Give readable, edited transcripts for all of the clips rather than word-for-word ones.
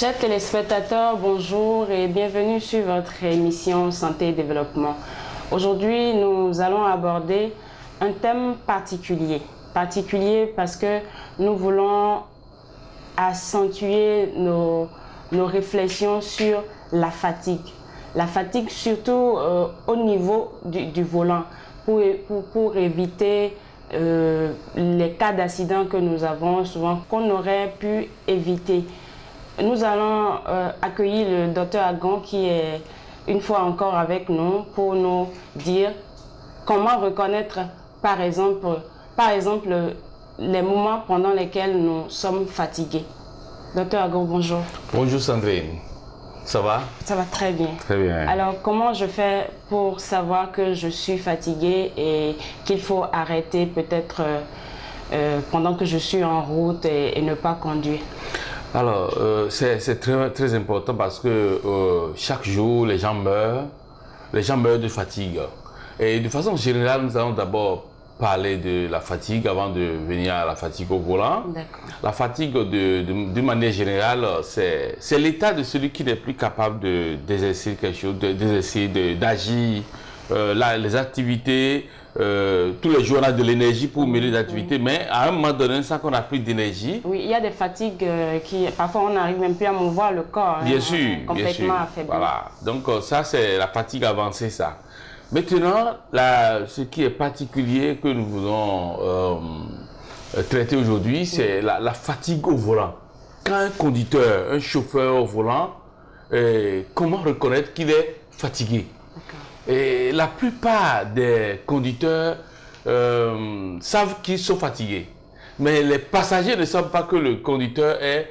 Chers téléspectateurs, bonjour et bienvenue sur votre émission Santé et Développement. Aujourd'hui, nous allons aborder un thème particulier. Particulier parce que nous voulons accentuer nos réflexions sur la fatigue. La fatigue surtout au niveau du volant pour éviter les cas d'accident que nous avons souvent, qu'on aurait pu éviter. Nous allons accueillir le docteur Agon qui est une fois encore avec nous pour nous dire comment reconnaître par exemple les moments pendant lesquels nous sommes fatigués. Docteur Agon, bonjour. Bonjour Sandrine, ça va? Ça va très bien. Très bien. Alors comment je fais pour savoir que je suis fatiguée et qu'il faut arrêter peut-être pendant que je suis en route et ne pas conduire? Alors, c'est très important parce que chaque jour, les gens meurent de fatigue. Et de façon générale, nous allons d'abord parler de la fatigue avant de venir à la fatigue au volant. La fatigue, de manière générale, c'est l'état de celui qui n'est plus capable d'exercer quelque chose, d'agir, les activités. Tous les jours, on a de l'énergie pour mener l'activité, mais à un moment donné, ça qu'on n'a plus d'énergie. Oui, il y a des fatigues qui, parfois, on n'arrive même plus à mouvoir le corps. Bien sûr, complètement affaibli. Voilà. Donc, ça, c'est la fatigue avancée, ça. Maintenant, ce qui est particulier que nous voulons traiter aujourd'hui, c'est la fatigue au volant. Quand un conducteur, un chauffeur au volant, comment reconnaître qu'il est fatigué? Et la plupart des conducteurs savent qu'ils sont fatigués. Mais les passagers ne savent pas que le conducteur est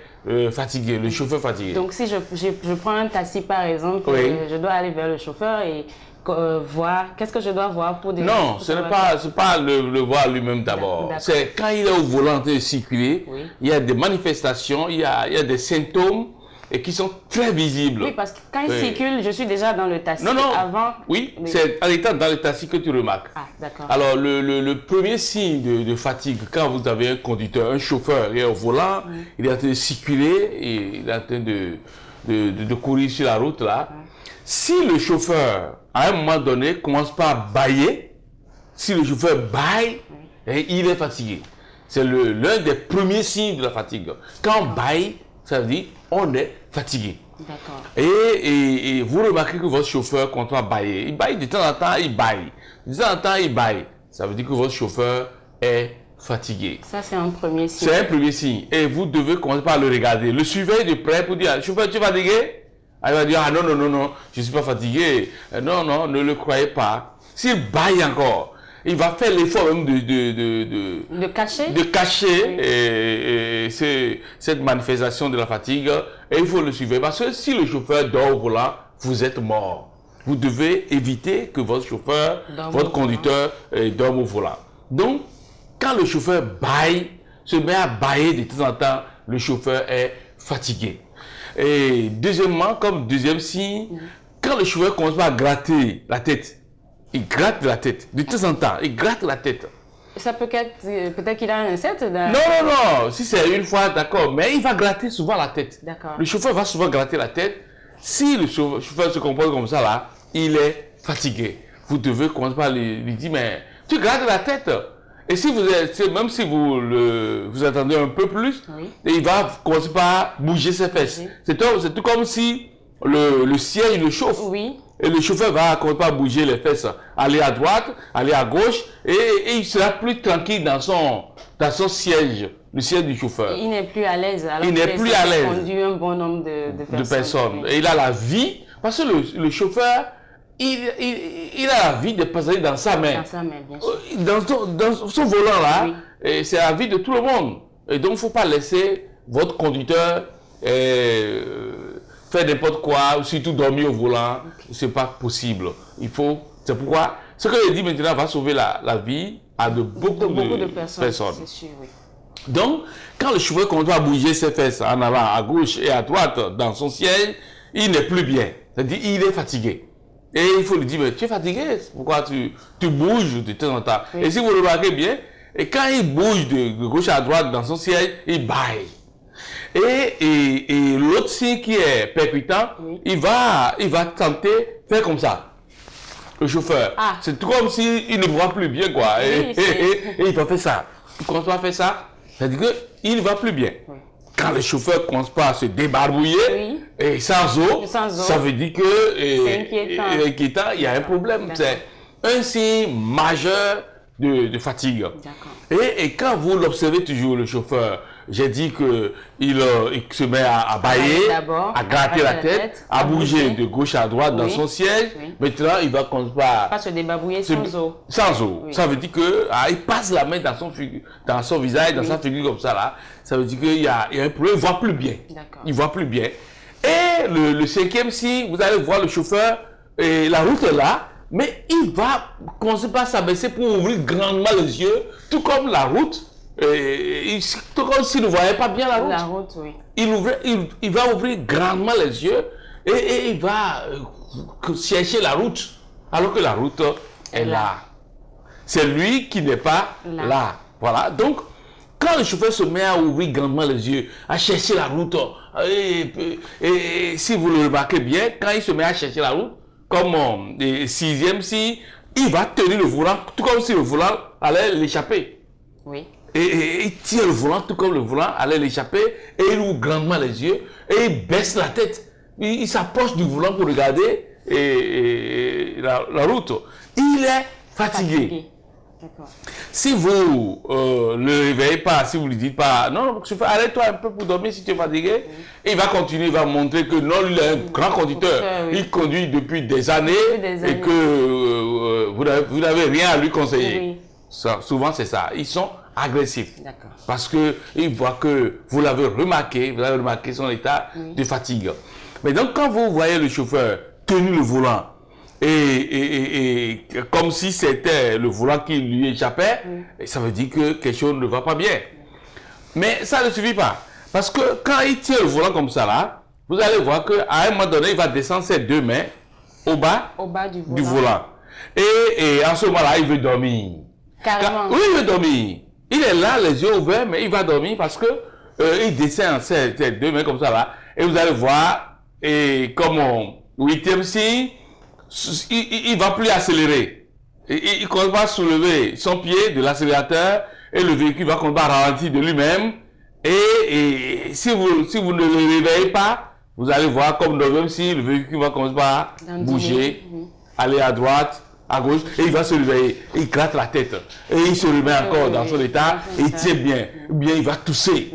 fatigué, le chauffeur fatigué. Donc si je prends un taxi par exemple, oui, je dois aller vers le chauffeur et voir, qu'est-ce que je dois voir pour... Non, ce n'est pas le voir lui-même d'abord. C'est quand il est au volant en train de circuler, oui, il y a des manifestations, il y a des symptômes et qui sont très visibles. Oui, parce que quand il circule, je suis déjà dans le taxi. Non, non, avant... Oui, c'est en étant dans le taxi que tu remarques. Ah, d'accord. Alors, le premier signe de fatigue, quand vous avez un conducteur, un chauffeur, il est au volant, il est en train de circuler, et il est en train de courir sur la route, là. Si le chauffeur, à un moment donné, commence pas à bâiller, si le chauffeur bâille, il est fatigué. C'est l'un des premiers signes de la fatigue. Quand on bâille, ça veut dire on est fatigué. D'accord. Et vous remarquez que votre chauffeur, quand on va bailler, il baille de temps en temps, il baille. De temps en temps, il baille. Ça veut dire que votre chauffeur est fatigué. Ça, c'est un premier signe. C'est un premier signe. Et vous devez commencer par le regarder. Le surveiller de près pour dire, chauffeur, tu es fatigué? Il va dire, ah non, non, non, non, je ne suis pas fatigué. Non, non, ne le croyez pas. S'il baille encore, il va faire l'effort même de cacher cette manifestation de la fatigue. Et il faut le suivre. Parce que si le chauffeur dort au volant, vous êtes mort. Vous devez éviter que votre chauffeur, votre conducteur dorme au volant. Donc, quand le chauffeur baille, se met à bailler de temps en temps, le chauffeur est fatigué. Et deuxièmement, comme deuxième signe, quand le chauffeur commence à gratter la tête, il gratte la tête, de temps en temps, il gratte la tête. Ça peut-être qu'il a un insecte dans... Non, non, non, si c'est une fois, d'accord, mais il va gratter souvent la tête. D'accord. Le chauffeur va souvent gratter la tête. Si le chauffeur se comporte comme ça, là, il est fatigué. Vous devez commencer par lui dire, mais tu grattes la tête. Et si même si vous attendez un peu plus, et il va commencer par bouger ses fesses. C'est tout comme si le siège le chauffe. Oui. Et le chauffeur va commencer par bouger les fesses, aller à droite, aller à gauche, et il sera plus tranquille dans son siège, le siège du chauffeur. Il n'est plus à l'aise. Il n'est plus à l'aise. Il conduit un bon nombre de personnes. Et il a la vie, parce que le chauffeur, il a la vie des passagers dans sa main. Dans sa main, bien sûr. Dans son volant là, c'est la vie de tout le monde. Et donc, il ne faut pas laisser votre conducteur faire n'importe quoi, ou surtout dormir au volant. Ce n'est pas possible. C'est pourquoi ce que je dis maintenant va sauver la vie à beaucoup de personnes. C'est sûr, oui. Donc, quand le chauffeur commence à bouger ses fesses en avant, à gauche et à droite dans son siège, il n'est plus bien. C'est-à-dire qu'il est fatigué. Et il faut lui dire, mais tu es fatigué, pourquoi tu bouges de temps en temps? Oui. Et si vous remarquez bien, et quand il bouge de gauche à droite dans son siège, il baille. Et l'autre signe qui est percutant, il va tenter faire comme ça. Le chauffeur. C'est tout comme s'il ne voit plus bien, quoi. Oui, et il va faire ça. Il commence à faire ça, c'est-à-dire qu'il ne va plus bien. Oui. Quand le chauffeur commence pas à se débarbouiller, et sans eau, ça veut dire que c'est inquiétant, il y a un problème. C'est un signe majeur de fatigue. Et quand vous l'observez toujours, le chauffeur, j'ai dit qu'il se met à bailler, à gratter la tête, à bouger de gauche à droite dans son siège. Maintenant, il va commencer pas se débarbouiller sans eau. Sans eau. Ça veut dire qu'il passe la main dans son visage, dans sa figure comme ça là. Ça veut dire qu'il y a un problème, il ne voit plus bien. Il ne voit plus bien. Et le cinquième signe, vous allez voir le chauffeur, et la route est là, mais il va commencer par s'abaisser pour ouvrir grandement les yeux, tout comme la route. Tout comme s'il ne voyait pas bien la route. Il va ouvrir grandement les yeux et il va chercher la route, alors que la route est là. C'est lui qui n'est pas là. Voilà. Donc, quand le chauffeur se met à ouvrir grandement les yeux, à chercher la route, et si vous le remarquez bien, quand il se met à chercher la route, comme sixième signe, il va tenir le volant, tout comme si le volant allait l'échapper. Oui. Et il tire le volant, tout comme le volant allait l'échapper, et il ouvre grandement les yeux, et il baisse la tête. Il s'approche du volant pour regarder la route. Il est fatigué. Si vous ne le réveillez pas, si vous ne lui dites pas, non, arrête-toi un peu pour dormir si tu es fatigué, il va continuer, il va montrer que non, lui il est un grand conducteur. Il conduit depuis des années, et que vous n'avez rien à lui conseiller. Ça, souvent c'est ça, ils sont agressifs. Parce qu'ils voient que vous l'avez remarqué son état de fatigue. Mais donc quand vous voyez le chauffeur tenir le volant, et comme si c'était le volant qui lui échappait, ça veut dire que quelque chose ne va pas bien. Mais ça ne suffit pas. Parce que quand il tient le volant comme ça là, vous allez voir qu'à un moment donné, il va descendre ses deux mains au bas du volant. Et en ce moment-là, il veut dormir. Carrément. Oui, il veut dormir. Il est là, les yeux ouverts, mais il va dormir parce que il descend ses deux mains comme ça là. Et vous allez voir, et comme huitième signe, il ne va plus accélérer. Il commence à soulever son pied de l'accélérateur et le véhicule va commencer à ralentir de lui-même. Et si vous ne le réveillez pas, vous allez voir comme neuvième signe, le véhicule va commencer à bouger, aller à droite, à gauche, et il va se réveiller. Il gratte la tête. Et il se remet encore dans son état, et il tient bien. Ou bien il va tousser.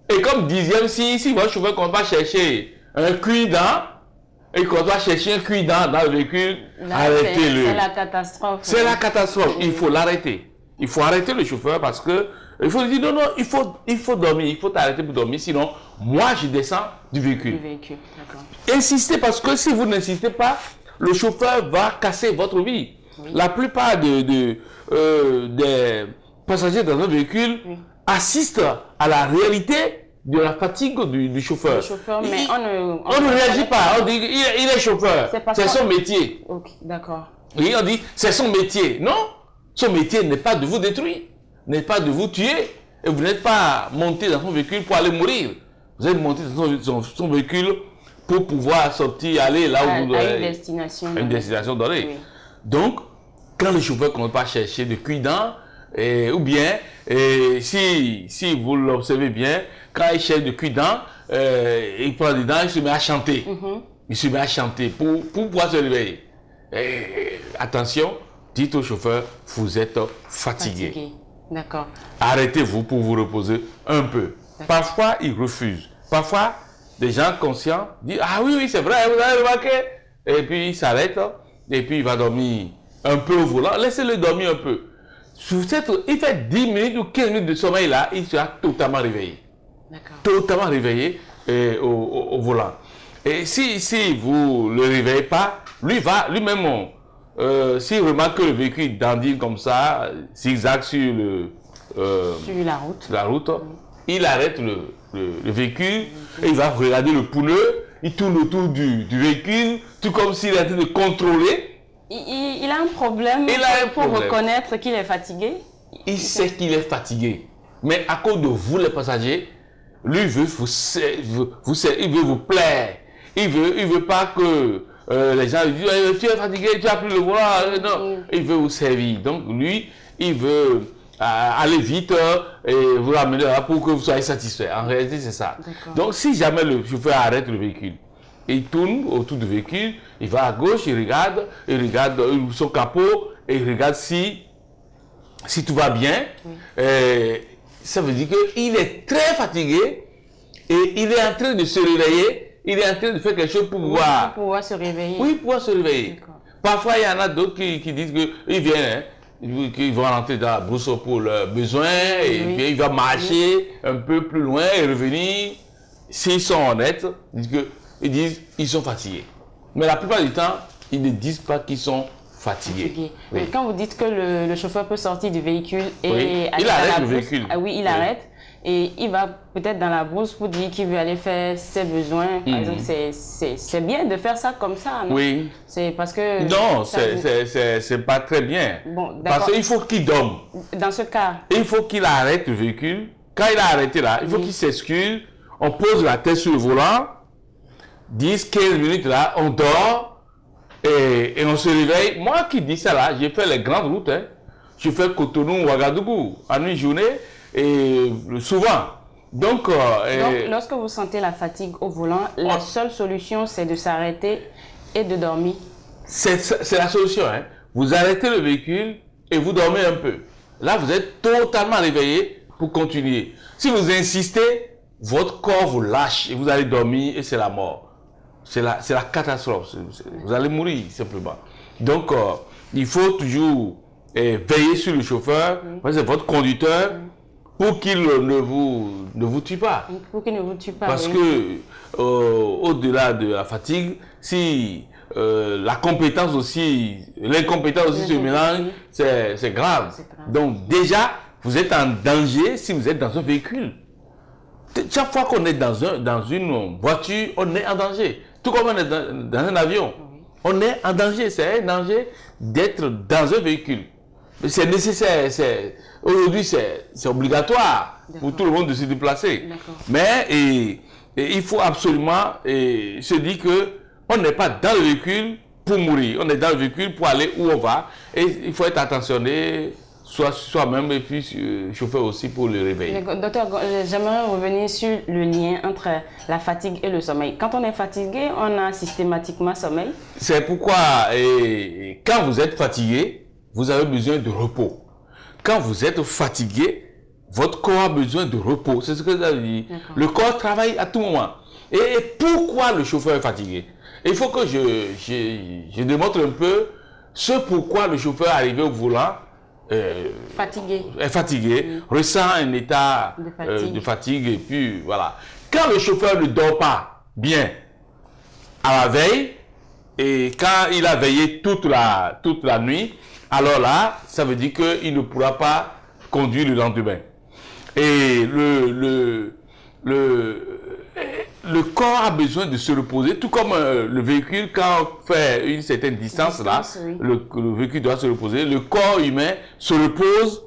Et comme dixième signe, si votre chauffeur commence à chercher un cuit-dent, et qu'on doit chercher un cuit-dent dans le véhicule, arrêtez-le. C'est la catastrophe. C'est la catastrophe. Il faut l'arrêter. Il faut arrêter le chauffeur parce que il faut lui dire non, il faut dormir, il faut t'arrêter pour dormir, sinon moi je descends du véhicule. Insistez parce que si vous n'insistez pas, le chauffeur va casser votre vie. La plupart des passagers dans un véhicule assistent à la réalité de la fatigue du chauffeur. Mais on ne réagit pas. On dit il est chauffeur. C'est son métier. D'accord. Oui, on dit c'est son métier. Non, son métier n'est pas de vous détruire, n'est pas de vous tuer. Et vous n'êtes pas monté dans son véhicule pour aller mourir. Vous êtes monté dans son véhicule pour pouvoir sortir, aller là où vous allez. À une destination donnée. Donc, quand le chauffeur ne commence pas à chercher de cuit-dents, ou bien, si vous l'observez bien, quand il cherche de cuit-dents, il prend des dents, il se met à chanter. Il se met à chanter pour pouvoir se réveiller. Attention, dites au chauffeur, vous êtes fatigué. D'accord. Arrêtez-vous pour vous reposer un peu. Parfois, il refuse. Parfois, des gens conscients disent, ah oui, c'est vrai, vous avez remarqué. Et puis, il s'arrête, et puis il va dormir un peu au volant. Laissez-le dormir un peu. Il fait 10 minutes ou 15 minutes de sommeil là, il sera totalement réveillé. Totalement réveillé au volant. Et si vous ne le réveillez pas, lui-même, s'il remarque que le véhicule dandine comme ça, zigzag sur la route, il arrête le véhicule et il va regarder le pneu, il tourne autour du véhicule, tout comme s'il était de contrôler. Il a un problème pour reconnaître qu'il est fatigué. Il sait qu'il est fatigué. Mais à cause de vous, les passagers, Lui veut il veut vous plaire. Il veut pas que les gens lui disent tu es fatigué, tu as plus le volant. Non, il veut vous servir. Donc lui, il veut aller vite et vous ramener là pour que vous soyez satisfait. En réalité, c'est ça. Donc si jamais le chauffeur arrête le véhicule, il tourne autour du véhicule, il va à gauche, il regarde son capot et il regarde si tout va bien. Ça veut dire qu'il est très fatigué et il est en train de se réveiller, il est en train de faire quelque chose pour pouvoir se réveiller. Oui, pouvoir se réveiller. Parfois, il y en a d'autres qui disent qu'ils viennent, qu'ils vont rentrer dans la brousse pour leurs besoins, et puis il va marcher un peu plus loin et revenir. S'ils sont honnêtes, ils disent qu'ils sont fatigués. Mais la plupart du temps, ils ne disent pas qu'ils sont fatigués. Oui. Quand vous dites que le chauffeur peut sortir du véhicule et il arrête le véhicule. Il arrête et il va peut-être dans la brousse pour dire qu'il veut aller faire ses besoins. Par exemple, c'est bien de faire ça comme ça, non? Oui. C'est parce que... Non, c'est pas très bien. Bon, parce qu'il faut qu'il dorme. Dans ce cas... Il faut qu'il arrête le véhicule. Quand il a arrêté là, il faut qu'il s'excuse. On pose la tête sur le volant. 10-15 minutes là, on dort. Et on se réveille. Moi qui dis ça là, j'ai fait les grandes routes. Je fais Cotonou, Ouagadougou, en une journée, et souvent. Donc, lorsque vous sentez la fatigue au volant, la seule solution, c'est de s'arrêter et de dormir. C'est la solution. Vous arrêtez le véhicule et vous dormez un peu. Là, vous êtes totalement réveillé pour continuer. Si vous insistez, votre corps vous lâche et vous allez dormir et c'est la mort. C'est la catastrophe. Vous allez mourir simplement. Donc, il faut toujours veiller sur le chauffeur, c'est votre conducteur, pour qu'il ne vous tue pas. Pour qu'il ne vous tue pas. Parce que, au-delà de la fatigue, si l'incompétence aussi se mélange, c'est grave. Donc, déjà, vous êtes en danger si vous êtes dans un véhicule. Chaque fois qu'on est dans une voiture, on est en danger. Tout comme on est dans un avion, on est en danger. C'est un danger d'être dans un véhicule. C'est nécessaire. Aujourd'hui, c'est obligatoire pour tout le monde de se déplacer. Mais il faut absolument se dire qu'on n'est pas dans le véhicule pour mourir. On est dans le véhicule pour aller où on va. Et il faut être attentionné. Soi-même et puis chauffeur aussi pour le réveil. Docteur, j'aimerais revenir sur le lien entre la fatigue et le sommeil. Quand on est fatigué, on a systématiquement sommeil. C'est pourquoi quand vous êtes fatigué, vous avez besoin de repos. Quand vous êtes fatigué, votre corps a besoin de repos. C'est ce que vous avez dit. Le corps travaille à tout moment. Et pourquoi le chauffeur est fatigué? Il faut que je démontre un peu ce pourquoi le chauffeur est arrivé au volant fatigué, ressent un état de fatigue et puis voilà. Quand le chauffeur ne dort pas bien à la veille et quand il a veillé toute la nuit, alors là, ça veut dire qu'il ne pourra pas conduire le lendemain. Et le corps a besoin de se reposer, tout comme le véhicule, quand on fait une certaine distance, le véhicule doit se reposer. Le corps humain se repose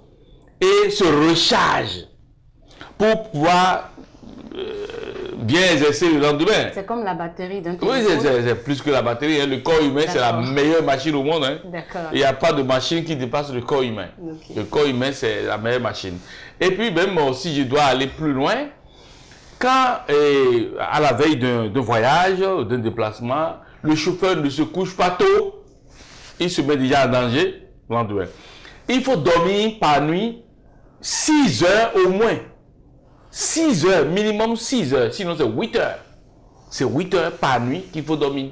et se recharge pour pouvoir bien exercer le lendemain. C'est comme la batterie d'un téléphone. Oui, c'est plus que la batterie. Le corps humain, c'est la meilleure machine au monde. Il n'y a pas de machine qui dépasse le corps humain. Le corps humain, c'est la meilleure machine. Et puis, même si je dois aller plus loin, quand, à la veille d'un voyage, d'un déplacement, le chauffeur ne se couche pas tôt, il se met déjà en danger le lendemain. Il faut dormir par nuit 6 heures au moins. 6 heures, minimum 6 heures, sinon c'est 8 heures. C'est 8 heures par nuit qu'il faut dormir.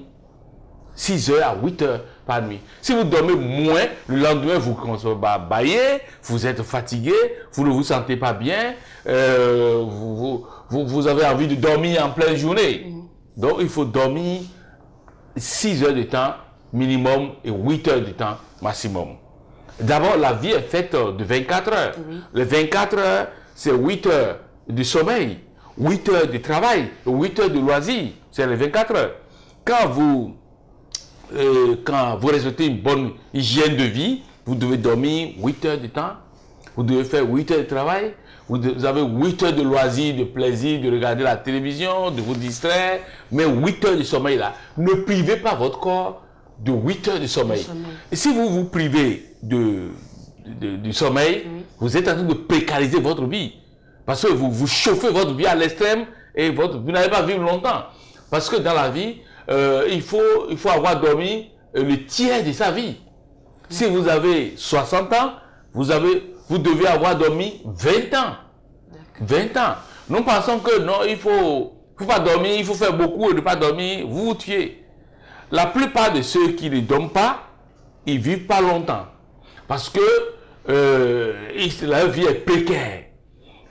6 heures à 8 heures par nuit. Si vous dormez moins, le lendemain, vous commencez à bâiller, vous êtes fatigué, vous ne vous sentez pas bien, vous avez envie de dormir en pleine journée. Donc, il faut dormir 6 heures de temps minimum et 8 heures de temps maximum. D'abord, la vie est faite de 24 heures. Les 24 heures, c'est 8 heures de sommeil, 8 heures de travail, 8 heures de loisirs. C'est les 24 heures. Quand vous respectez une bonne hygiène de vie, vous devez dormir 8 heures de temps Vous devez faire 8 heures de travail. Vous avez 8 heures de loisirs, de plaisir, de regarder la télévision, de vous distraire. Mais 8 heures de sommeil là, ne privez pas votre corps de 8 heures de sommeil. Et si vous vous privez du sommeil, vous êtes en train de précariser votre vie. Parce que vous chauffez votre vie à l'extrême et vous n'allez pas vivre longtemps. Parce que dans la vie, il faut avoir dormi le tiers de sa vie. Si vous avez 60 ans, vous devez avoir dormi 20 ans. 20 ans. Nous pensons que non, il faut pas dormir, il faut faire beaucoup et ne pas dormir, vous vous tuez. La plupart de ceux qui ne dorment pas, ils ne vivent pas longtemps. Parce que la vie est précaire.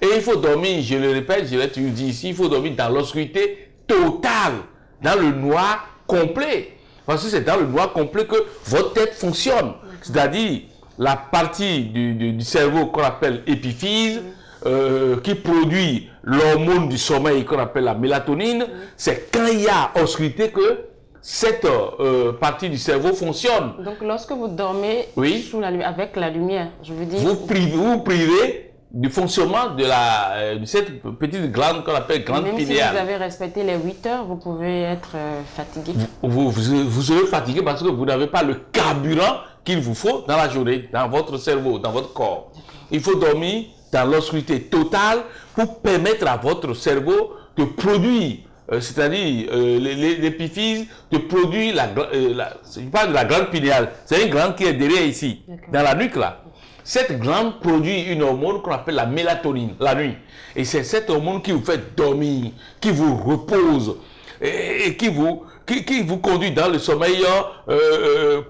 Et il faut dormir, je le répète, je l'ai toujours dit ici, il faut dormir dans l'obscurité totale, dans le noir complet. Parce que c'est dans le noir complet que votre tête fonctionne. C'est-à-dire la partie du cerveau qu'on appelle épiphyse, qui produit l'hormone du sommeil qu'on appelle la mélatonine, c'est quand il y a obscurité que cette partie du cerveau fonctionne. Donc lorsque vous dormez avec la lumière, je veux dire... Vous privez du fonctionnement de cette petite glande qu'on appelle glande pinéale. Même si vous avez respecté les 8 heures, vous pouvez être fatigué. Vous serez fatigué parce que vous n'avez pas le carburant qu'il vous faut dans la journée, dans votre cerveau, dans votre corps. Il faut dormir dans l'obscurité totale pour permettre à votre cerveau de produire, c'est-à-dire l'épiphyse, de produire je parle de la glande pinéale, c'est une glande qui est derrière ici, dans la nuque là. Cette glande produit une hormone qu'on appelle la mélatonine, la nuit. Et c'est cette hormone qui vous fait dormir, qui vous repose et qui vous conduit dans le sommeil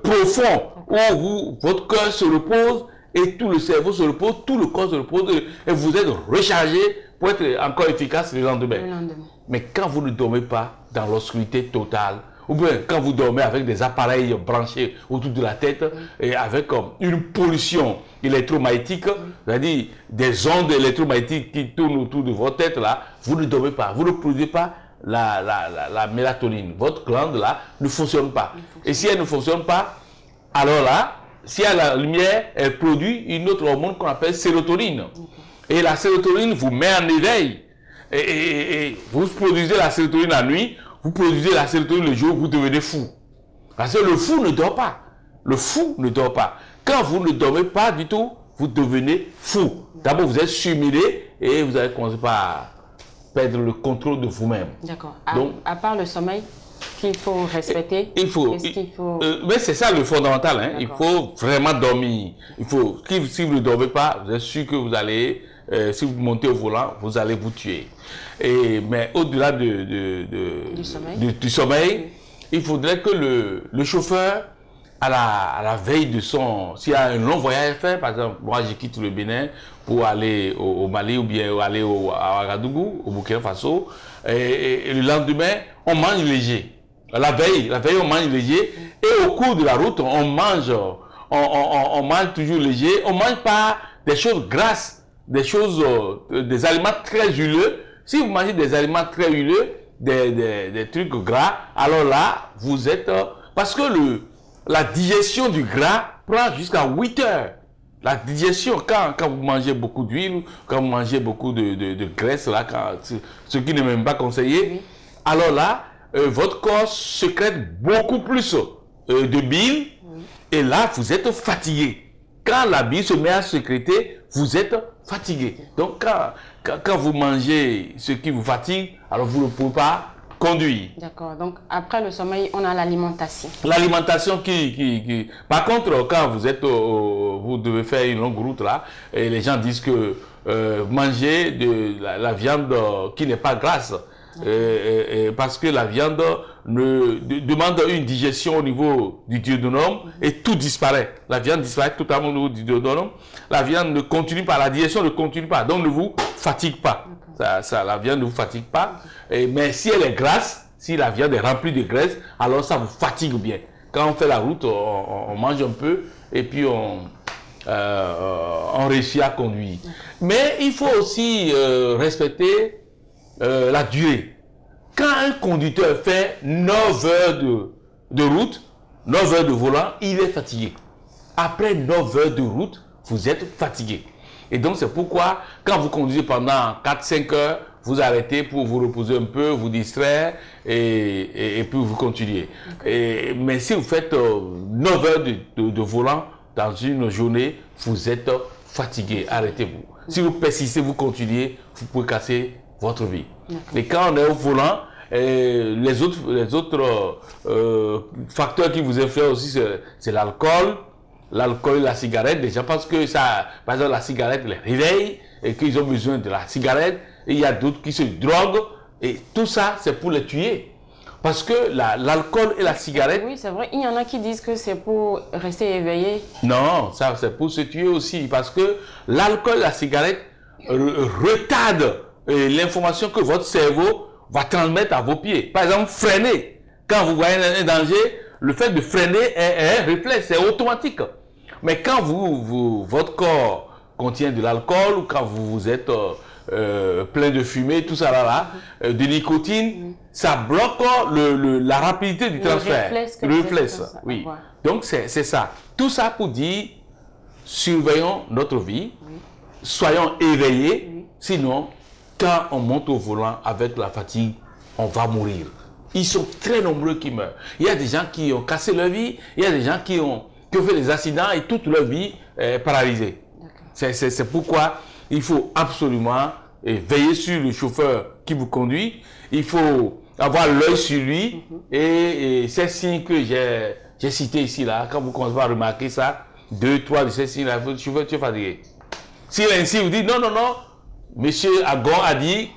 profond, où votre cœur se repose et tout le cerveau se repose, tout le corps se repose et vous êtes rechargé pour être encore efficace le lendemain. Mais quand vous ne dormez pas dans l'obscurité totale, ou bien quand vous dormez avec des appareils branchés autour de la tête et avec une pollution électromagnétique, c'est-à-dire des ondes électromagnétiques qui tournent autour de votre tête là, vous ne dormez pas, vous ne produisez pas la mélatonine. Votre glande là ne fonctionne pas. Et si elle ne fonctionne pas, alors là, si elle a la lumière, elle produit une autre hormone qu'on appelle sérotonine. Et la sérotonine vous met en éveil. Et vous produisez la sérotonine la nuit, vous produisez la sérotonine le jour, vous devenez fou. Parce que le fou ne dort pas. Le fou ne dort pas. Quand vous ne dormez pas du tout, vous devenez fou. D'abord, vous êtes surmené et vous allez commencer par perdre le contrôle de vous-même. D'accord. À part le sommeil qu'il faut respecter, mais c'est ça le fondamental. Hein. Il faut vraiment dormir. Si vous ne dormez pas, vous êtes sûr que vous allez... si vous montez au volant, vous allez vous tuer. Mais au-delà du sommeil, il faudrait que le chauffeur, à la veille de s'il y a un long voyage à faire, par exemple, moi je quitte le Bénin pour aller au Mali ou bien aller à Ouagadougou, au Burkina Faso, et le lendemain, on mange léger. La veille, on mange léger, et au cours de la route, on mange toujours léger, on ne mange pas des choses grasses, des aliments très huileux. Si vous mangez des aliments très huileux, des trucs gras, alors là, vous êtes... parce que la digestion du gras prend jusqu'à 8 heures. La digestion, quand vous mangez beaucoup d'huile, quand vous mangez beaucoup de graisse, là, ce qui n'est même pas conseillé, alors là, votre corps sécrète beaucoup plus de bile, et là, vous êtes fatigué. Quand la bile se met à sécréter, vous êtes fatigué. Donc, quand vous mangez ce qui vous fatigue, alors vous ne pouvez pas conduire. D'accord. Donc, après le sommeil, on a l'alimentation. L'alimentation Par contre, quand vous devez faire une longue route là, et les gens disent que manger de la viande qui n'est pas grasse, parce que la viande demande une digestion au niveau du duodénum et tout disparaît. La viande disparaît totalement au niveau du duodénum. La viande ne continue pas, la digestion ne continue pas, donc ne vous fatigue pas. La viande ne vous fatigue pas. Mais si elle est grasse, si la viande est remplie de graisse, alors ça vous fatigue bien. Quand on fait la route, on mange un peu et puis on réussit à conduire. Mais il faut aussi respecter la durée. Quand un conducteur fait 9 heures de route, 9 heures de volant, il est fatigué. Après 9 heures de route, vous êtes fatigué. Et donc, c'est pourquoi, quand vous conduisez pendant 4-5 heures, vous arrêtez pour vous reposer un peu, vous distraire et puis vous continuez. Mais si vous faites 9 heures de volant dans une journée, vous êtes fatigué, arrêtez-vous. Si vous persistez, vous continuez, vous pouvez casser votre vie. Et quand on est au volant, les autres facteurs qui vous influencent aussi, c'est l'alcool. L'alcool et la cigarette, déjà parce que ça, par exemple, la cigarette les réveille et qu'ils ont besoin de la cigarette. Et il y a d'autres qui se droguent et tout ça, c'est pour les tuer. Parce que l'alcool et la cigarette... Oui, c'est vrai. Il y en a qui disent que c'est pour rester éveillé. Non, ça c'est pour se tuer aussi. Parce que l'alcool et la cigarette retardent l'information que votre cerveau va transmettre à vos pieds. Par exemple, freiner. Quand vous voyez un danger, le fait de freiner est un réflexe, c'est automatique. Mais quand votre corps contient de l'alcool ou quand vous êtes plein de fumée, tout ça de nicotine, ça bloque la rapidité du transfert. Le réflexe, oui. Donc c'est ça. Tout ça pour dire, surveillons notre vie, soyons éveillés, sinon quand on monte au volant avec la fatigue, on va mourir. Ils sont très nombreux qui meurent. Il y a des gens qui ont cassé leur vie, il y a des gens qui ont fait des accidents et toute leur vie est paralysée. C'est pourquoi il faut absolument veiller sur le chauffeur qui vous conduit. Il faut avoir l'œil sur lui et ces signes que j'ai cités ici, là, quand vous commencez à remarquer ça, 2, 3 de ces signes-là, le chauffeur, tu es fatigué. S'il est ainsi, vous dites non, monsieur Agon a dit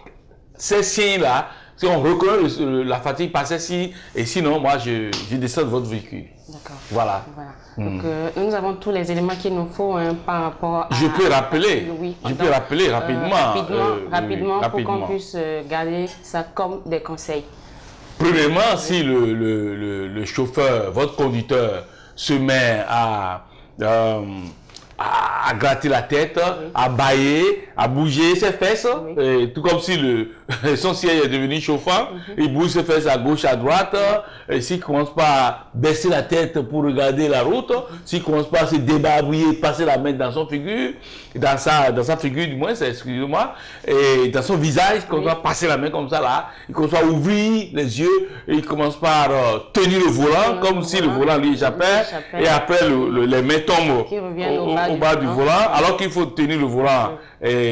ces signes-là. Si on reconnaît la fatigue par ceci, et sinon, moi, je descends de votre véhicule. D'accord. Voilà. Donc, nous avons tous les éléments qu'il nous faut par rapport à... Je peux rappeler. Oui. Je peux rappeler rapidement. Rapidement, pour qu'on puisse garder ça comme des conseils. Premièrement, si le chauffeur, votre conducteur, se met à gratter la tête, à bâiller, à bouger ses fesses, tout comme si son siège est devenu chauffant, il bouge ses fesses à gauche, à droite, et s'il commence pas à baisser la tête pour regarder la route, s'il commence pas à se débarbouiller, passer la main dans son figure, dans sa figure du moins, excusez-moi, et dans son visage, il commence à passer la main comme ça là, il commence à ouvrir les yeux, et il commence par tenir le volant, comme si le volant lui échappait, et après les mains tombent au bas du volant, alors qu'il faut tenir le volant 10h,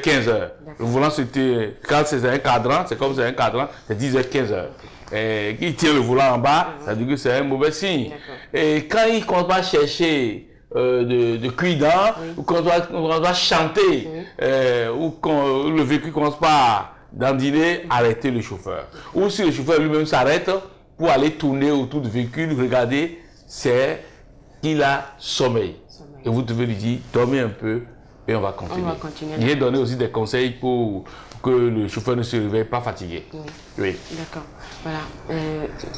15h. Le volant, c'était, quand c'est un cadran, c'est comme c'est un cadran, c'est 10h, 15h. Et il tient le volant en bas, ça veut dire que c'est un mauvais signe. Et quand il commence à chercher de cris dents, ou quand on va chanter, ou quand le véhicule commence pas à dandiner, arrêtez le chauffeur. Ou si le chauffeur lui-même s'arrête pour aller tourner autour du véhicule, regardez, c'est qu'il a sommeil. Et vous devez lui dire, dormez un peu et on va continuer. Il est donné aussi des conseils pour que le chauffeur ne se réveille pas fatigué. Oui. D'accord. Voilà.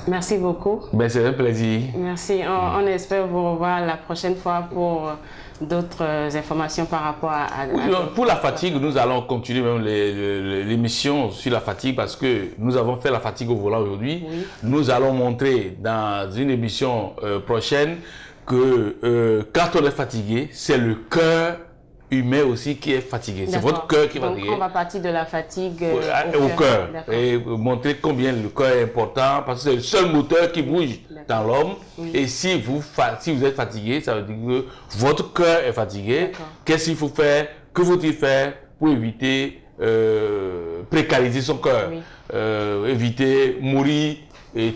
Merci beaucoup. Ben, c'est un plaisir. Merci. On espère vous revoir la prochaine fois pour d'autres informations par rapport à... Pour la fatigue, nous allons continuer même l'émission sur la fatigue parce que nous avons fait la fatigue au volant aujourd'hui. Nous allons montrer dans une émission prochaine que quand on est fatigué, c'est le cœur humain aussi qui est fatigué. C'est votre cœur qui est fatigué. Donc on va partir de la fatigue au cœur. Et montrer combien le cœur est important parce que c'est le seul moteur qui bouge dans l'homme. Et si vous êtes fatigué, ça veut dire que votre cœur est fatigué. Qu'est-ce qu'il faut faire? Que faut-il faire pour éviter précariser son cœur? Éviter mourir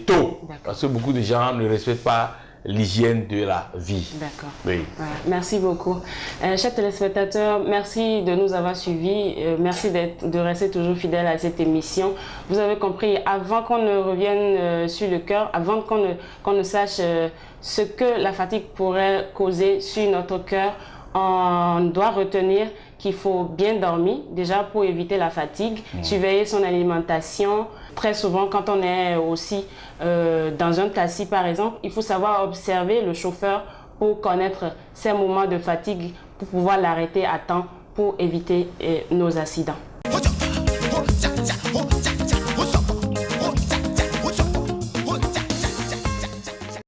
tôt. Parce que beaucoup de gens ne respectent pas l'hygiène de la vie. D'accord. Oui. Voilà. Merci beaucoup. Chers téléspectateurs, merci de nous avoir suivis. Merci de rester toujours fidèles à cette émission. Vous avez compris, avant qu'on ne revienne sur le cœur, avant qu'on ne sache ce que la fatigue pourrait causer sur notre cœur, on doit retenir qu'il faut bien dormir, déjà pour éviter la fatigue, surveiller son alimentation. Très souvent, quand on est aussi dans un taxi, par exemple, il faut savoir observer le chauffeur pour connaître ses moments de fatigue, pour pouvoir l'arrêter à temps pour éviter nos accidents.